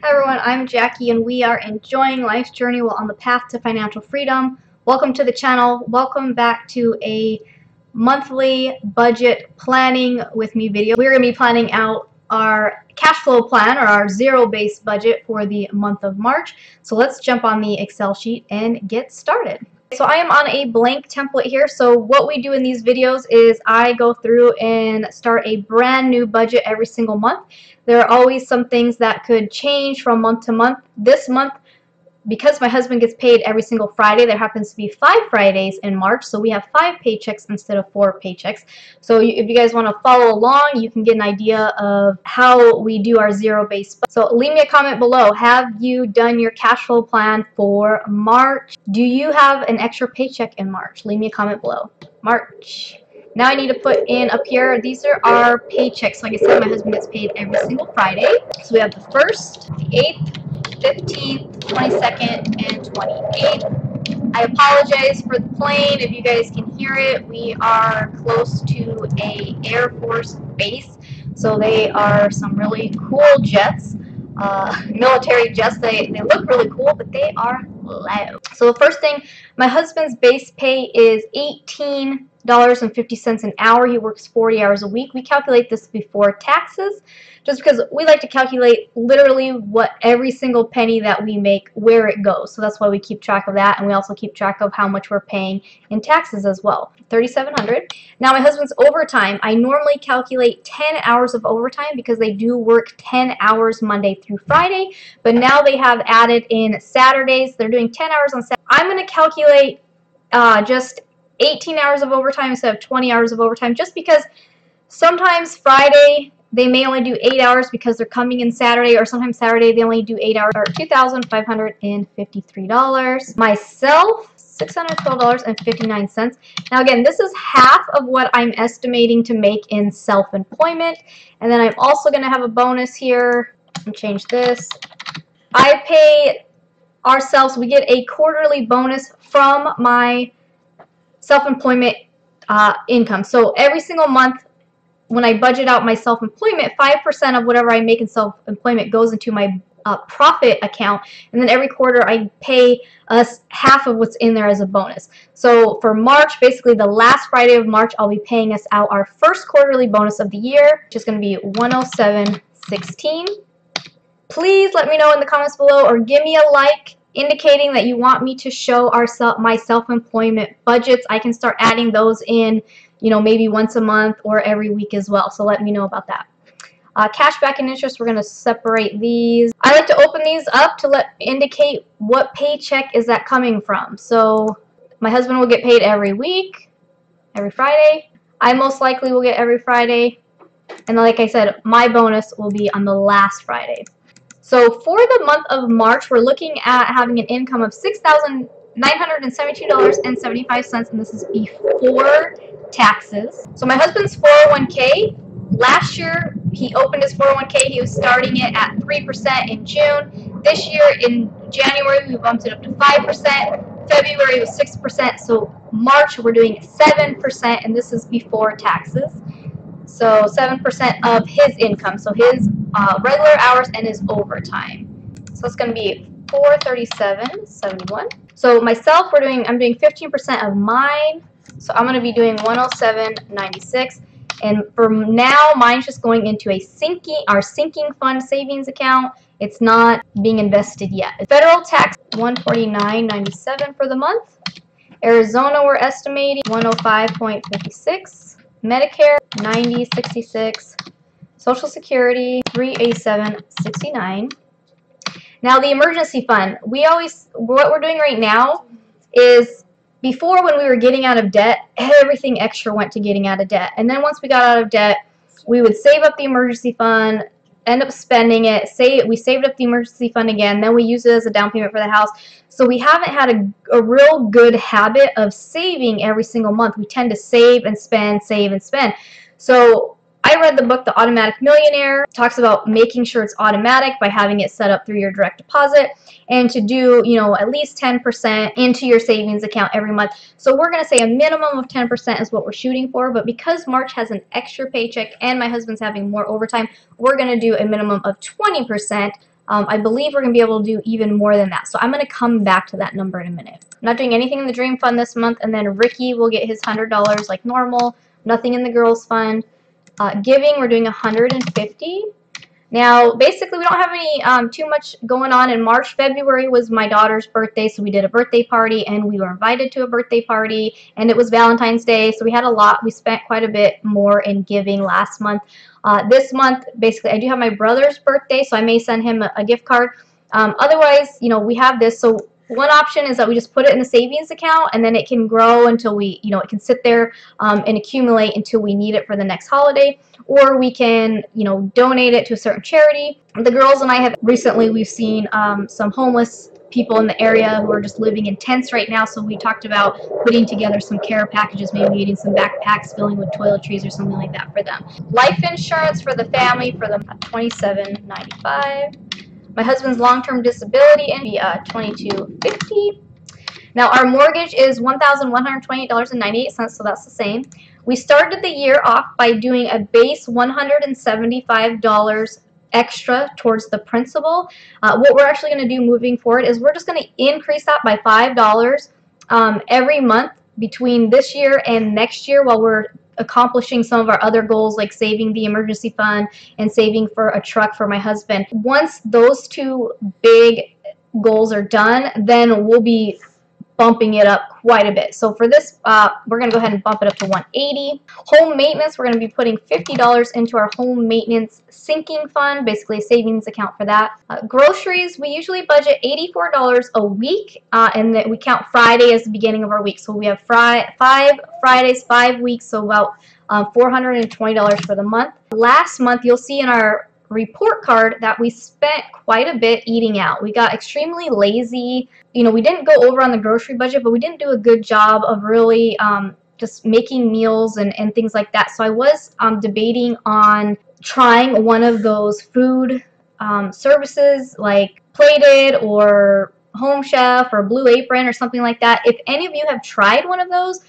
Hi everyone, I'm Jackie and we are enjoying life's journey while on the path to financial freedom. Welcome to the channel. Welcome back to a monthly budget planning with me video. We're going to be planning out our cash flow plan or our zero-based budget for the month of March. So let's jump on the Excel sheet and get started. So I am on a blank template here. So what we do in these videos is I go through and start a brand new budget every single month. There are always some things that could change from month to month. This month, because my husband gets paid every single Friday, there happens to be 5 Fridays in March, so we have 5 paychecks instead of 4 paychecks. So if you guys want to follow along, you can get an idea of how we do our zero-based. So leave me a comment below. Have you done your cash flow plan for March? Do you have an extra paycheck in March? Leave me a comment below. March. Now I need to put in up here, these are our paychecks. Like I said, my husband gets paid every single Friday. So we have the 1st, the 8th, 15th, 22nd, and 28th. I apologize for the plane if you guys can hear it. We are close to a Air Force base, so they are some really cool jets, military jets. They look really cool, but they are loud. So the first thing, my husband's base pay is $18.50 an hour. He works 40 hours a week. We calculate this before taxes, just because we like to calculate literally what every single penny that we make, where it goes. So that's why we keep track of that, and we also keep track of how much we're paying in taxes as well. $3,700. Now my husband's overtime, I normally calculate 10 hours of overtime because they do work 10 hours Monday through Friday, but now they have added in Saturdays. They're doing 10 hours on Saturday. I'm going to calculate just 18 hours of overtime instead of 20 hours of overtime, just because sometimes Friday they may only do 8 hours because they're coming in Saturday, or sometimes Saturday they only do 8 hours, or $2,553. Myself, $612.59. Now again, this is half of what I'm estimating to make in self-employment, and then I'm also going to have a bonus here. And change this. I pay ourselves, we get a quarterly bonus from my self-employment income. So every single month when I budget out my self-employment, 5% of whatever I make in self-employment goes into my profit account, and then every quarter I pay us half of what's in there as a bonus. So for March, basically the last Friday of March, I'll be paying us out our first quarterly bonus of the year, which is going to be $107.16. Please let me know in the comments below, or give me a like indicating that you want me to show my self-employment budgets. I can start adding those in, maybe once a month or every week as well. So let me know about that. Cash back and interest, we're going to separate these. I like to open these up to indicate what paycheck is that coming from. So my husband will get paid every week, every Friday. I most likely will get every Friday. And like I said, my bonus will be on the last Friday. So for the month of March, we're looking at having an income of $6,972.75, and this is before taxes. So my husband's 401k, last year he opened his 401k, he was starting it at 3% in June. This year in January we bumped it up to 5%, February was 6%, so March we're doing 7%, and this is before taxes. So 7% of his income, so his regular hours and his overtime. So it's going to be $437.71. So myself, I'm doing 15% of mine. So I'm going to be doing $107.96. And for now, mine's just going into our sinking fund savings account. It's not being invested yet. Federal tax, $149.97 for the month. Arizona, we're estimating $105.56. Medicare, $90.66. Social Security, $387.69. Now the emergency fund, what we're doing right now is, before when we were getting out of debt, everything extra went to getting out of debt. And then once we got out of debt, we would save up the emergency fund, end up spending it, we saved up the emergency fund again, then we used it as a down payment for the house. So we haven't had a real good habit of saving every single month. We tend to save and spend, save and spend. So I read the book, The Automatic Millionaire. It talks about making sure it's automatic by having it set up through your direct deposit, and to do, at least 10% into your savings account every month. So we're going to say a minimum of 10% is what we're shooting for, but because March has an extra paycheck and my husband's having more overtime, we're going to do a minimum of 20%. I believe we're going to be able to do even more than that. So I'm going to come back to that number in a minute. I'm not doing anything in the Dream Fund this month, and then Ricky will get his $100 like normal. Nothing in the Girls Fund. Giving, we're doing $150. Now, basically, we don't have any too much going on in March. February was my daughter's birthday, so we did a birthday party, and we were invited to a birthday party, and it was Valentine's Day, so we had a lot. We spent quite a bit more in giving last month. This month, basically, I do have my brother's birthday, so I may send him a gift card. Otherwise, you know, we have this. So one option is that we just put it in the savings account, and then it can grow until we, you know, it can sit there and accumulate until we need it for the next holiday. Or we can, you know, donate it to a certain charity. The girls and I have recently, we've seen some homeless people in the area who are just living in tents right now, so we talked about putting together some care packages, maybe getting some backpacks filling with toiletries or something like that for them. Life insurance for the family for them, $27.95. My husband's long-term disability and $22.50. Now our mortgage is $1,128.98, so that's the same. We started the year off by doing a base $175 extra towards the principal. What we're actually going to do moving forward is we're just going to increase that by $5 every month between this year and next year while we're accomplishing some of our other goals like saving the emergency fund and saving for a truck for my husband. Once those two big goals are done, then we'll be bumping it up quite a bit. So for this, we're going to go ahead and bump it up to $180. Home maintenance, we're going to be putting $50 into our home maintenance sinking fund, basically a savings account for that. Groceries, we usually budget $84 a week, and we count Friday as the beginning of our week. So we have 5 Fridays, 5 weeks, so about $420 for the month. Last month, you'll see in our report card that we spent quite a bit eating out. We got extremely lazy. You know, we didn't go over on the grocery budget, but we didn't do a good job of really just making meals and things like that. So I was debating on trying one of those food services like Plated or Home Chef or Blue Apron or something like that. If any of you have tried one of those,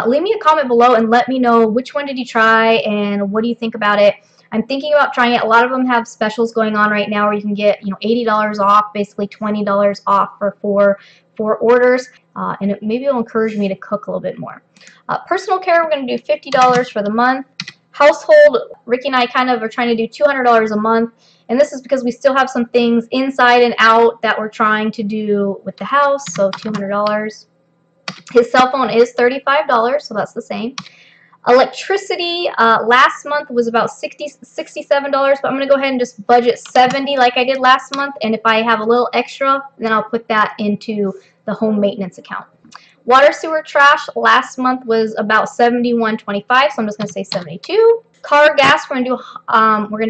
leave me a comment below and let me know which one did you try and what do you think about it. I'm thinking about trying it. A lot of them have specials going on right now where you can get, you know, $80 off, basically $20 off for four orders, and maybe it'll encourage me to cook a little bit more. Personal care, we're going to do $50 for the month. Household, Ricky and I kind of are trying to do $200 a month, and this is because we still have some things inside and out that we're trying to do with the house, so $200. His cell phone is $35, so that's the same. Electricity, last month was about $67, but I'm going to go ahead and just budget $70 like I did last month, and if I have a little extra, then I'll put that into the home maintenance account. Water, sewer, trash, last month was about $71.25, so I'm just going to say $72. Car, gas, we're going to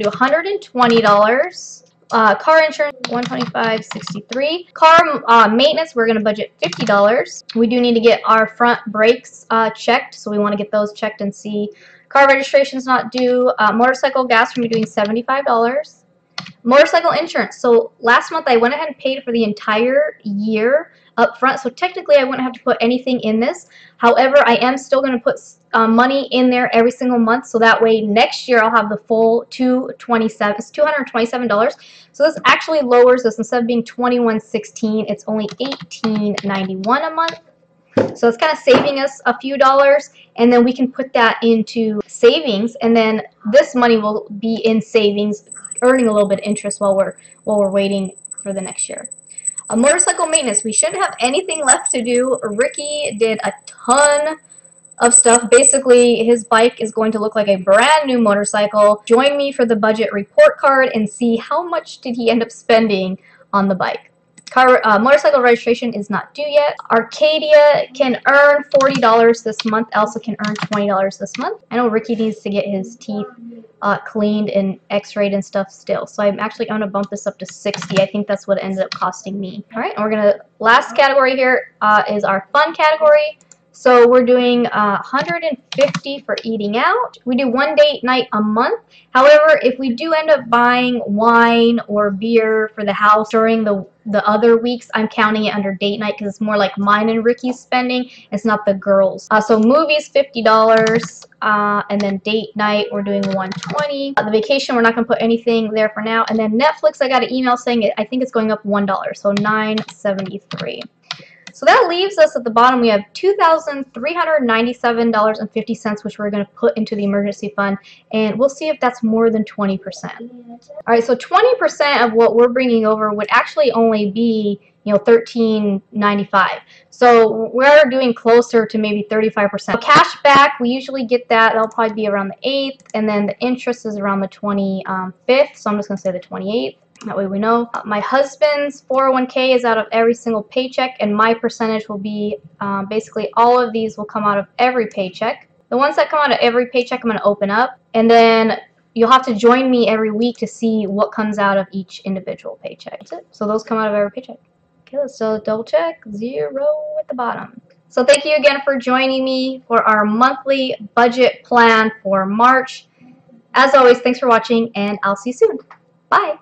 do $120. Car insurance, $125.63. Car maintenance, we're going to budget $50. We do need to get our front brakes checked, so we want to get those checked and see. Car registration is not due. Motorcycle gas, we're going to be doing $75. Motorcycle insurance. So last month I went ahead and paid for the entire year up front, so technically I wouldn't have to put anything in this. However, I am still going to put money in there every single month, so that way next year I'll have the full $227. So this actually lowers this. Instead of being $21.16, it's only $18.91 a month. So it's kind of saving us a few dollars, and then we can put that into savings, and then this money will be in savings, earning a little bit of interest while we're waiting for the next year. Motorcycle maintenance, we shouldn't have anything left to do. Ricky did a ton of stuff. Basically, his bike is going to look like a brand new motorcycle. Join me for the budget report card and see how much did he end up spending on the bike. Motorcycle registration is not due yet. Arcadia can earn $40 this month. Elsa can earn $20 this month. I know Ricky needs to get his teeth cleaned and x-rayed and stuff still. So I'm actually going to bump this up to $60. I think that's what it ended up costing me. All right, and we're going to, last category here is our fun category. So we're doing $150 for eating out. We do one date night a month. However, if we do end up buying wine or beer for the house during the other weeks, I'm counting it under date night because it's more like mine and Ricky's spending. It's not the girls. So movies, $50. And then date night, we're doing $120. The vacation, we're not going to put anything there for now. And then Netflix, I got an email saying I think it's going up $1, so $9.73. So that leaves us at the bottom. We have $2,397.50, which we're going to put into the emergency fund, and we'll see if that's more than 20%. All right, so 20% of what we're bringing over would actually only be, $13.95. So we're doing closer to maybe 35%. Cash back, we usually get that. That'll probably be around the 8th, and then the interest is around the 25th. So I'm just going to say the 28th. That way we know. My husband's 401k is out of every single paycheck, and my percentage will be basically all of these will come out of every paycheck. The ones that come out of every paycheck I'm going to open up, and then you'll have to join me every week to see what comes out of each individual paycheck. That's it. So those come out of every paycheck. Okay, let's double check. 0 at the bottom. So thank you again for joining me for our monthly budget plan for March. As always, thanks for watching, and I'll see you soon. Bye.